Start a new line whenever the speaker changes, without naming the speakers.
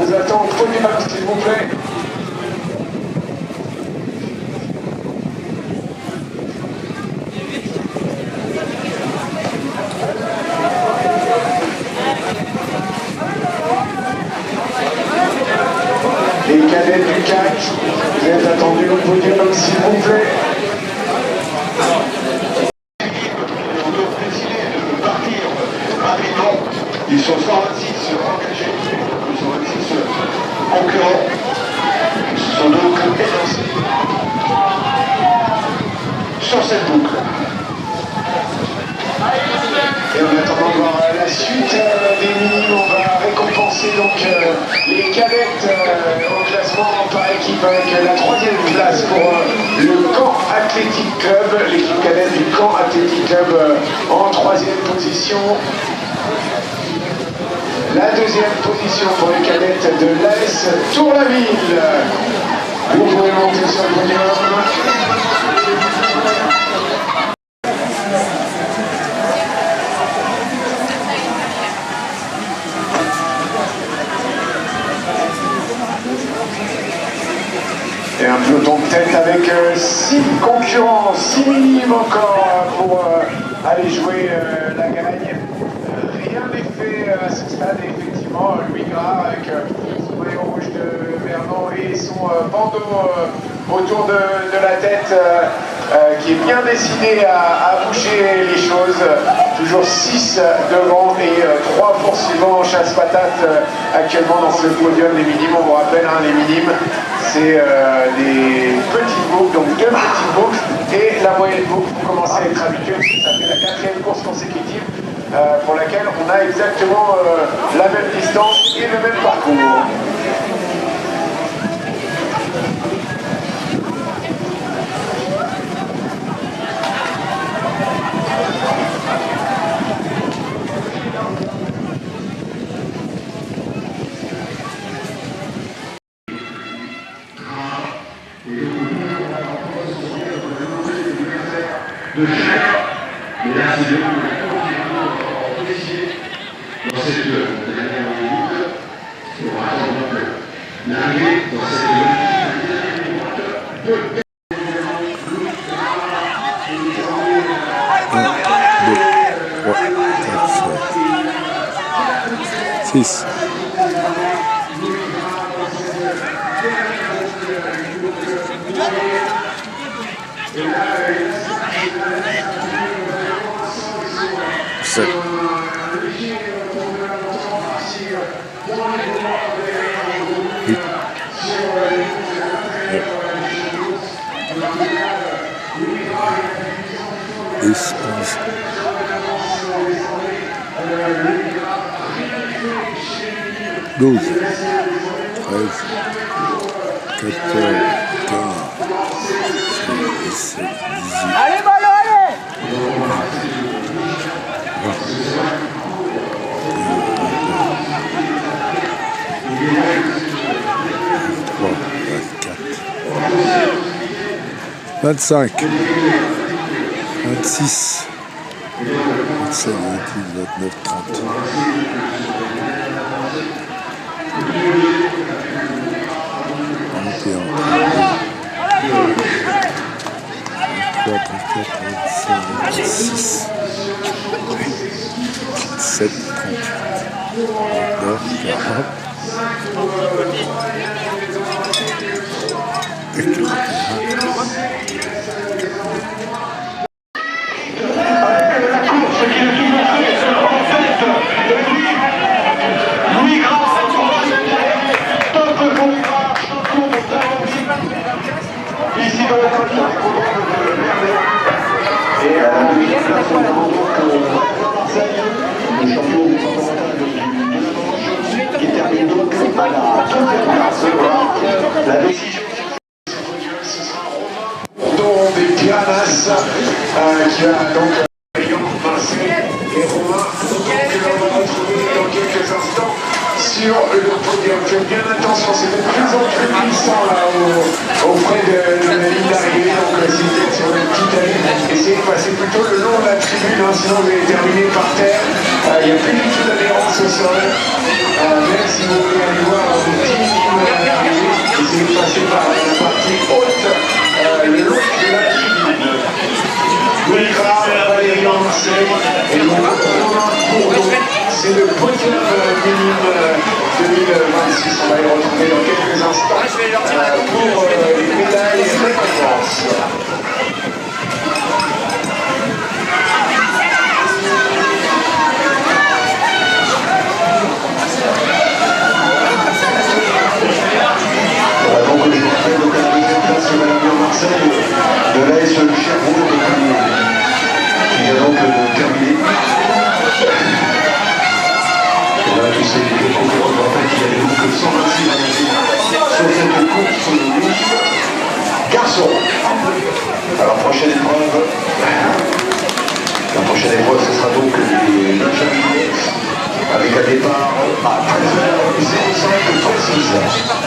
vous attend au podium, s'il vous plaît. Les cadets du CAC, vous êtes attendus au podium, s'il vous plaît. Ils sont 126 engagés, 126 concurrents. Ce sont donc élancés sur cette boucle. Et en attendant de voir la suite des minimes, on va récompenser donc les cadettes au classement par équipe avec la 3e place pour le Caen Athletic Club, l'équipe cadette du Caen Athletic Club en 3e position. La 2e position pour les cadettes de l'AS Tour-la-Ville. Vous pouvez monter sur le podium. Et un peloton de tête avec 6 concurrents, 6 minimes encore pour aller jouer la gagne. Rien n'est fait à ce stade, et effectivement, Louis Gras avec son maillot rouge de Vernon et son bandeau autour de la tête qui est bien décidé à bouger les choses. Toujours 6 devant et 3 poursuivants en chasse-patate actuellement dans ce podium des minimes. On vous rappelle, hein, les minimes, c'est des petites boucles, donc 2 petites boucles et la moyenne boucle. Vous commencez à être habitué, parce que ça fait la 4e course consécutive pour laquelle on a exactement la même distance et le même parcours.
De chaque mesdames et messieurs, dans cette dernière minute, on va attendre l'arrivée dans cette dernière minute.
6. Sept. 8. 10, 11. 12, 13, 14, 15, 16, 17, 18.
Allez, ballon, allez!
25, 26, 27, 28, 29, 30. 21, 23, 34, 35, 36, 37, 38, 39, 40. Et 41.
Louis Gras, top pour Louis Gras, champion de Paris. Ici dans la côte, de Merlet. Et à la deuxième place, on a donc Marseille, le champion départemental de la Manche, qui termine donc à la 3e place. La décision, ce sera Romain des Pianas, qui va donc Marseille et Romain, que l'on va retrouver dans quelques instants sur le podium. Faites bien attention, c'est de plus en plus glissant là auprès de la ligne d'arrivée, donc essayez d'être sur une petite allée, essayez de passer plutôt le long de la tribune, hein, sinon vous allez terminer par terre. Il n'y a plus du tout d'adhérence au sol, même si vous voulez aller voir C'est le podium minime 2026. On va les retrouver dans quelques instants pour les médailles et récompenses. Voilà donc les portraits de la deuxième place de Madame Marseille de l'AS Cherbourg qui vient donc de terminer. Et là, tous ces concurrents de rappel qui avaient donc 126 sur cette course garçon. Alors prochaine épreuve. La prochaine épreuve, ce sera donc les Benjamin avec un départ à 13h05 précise.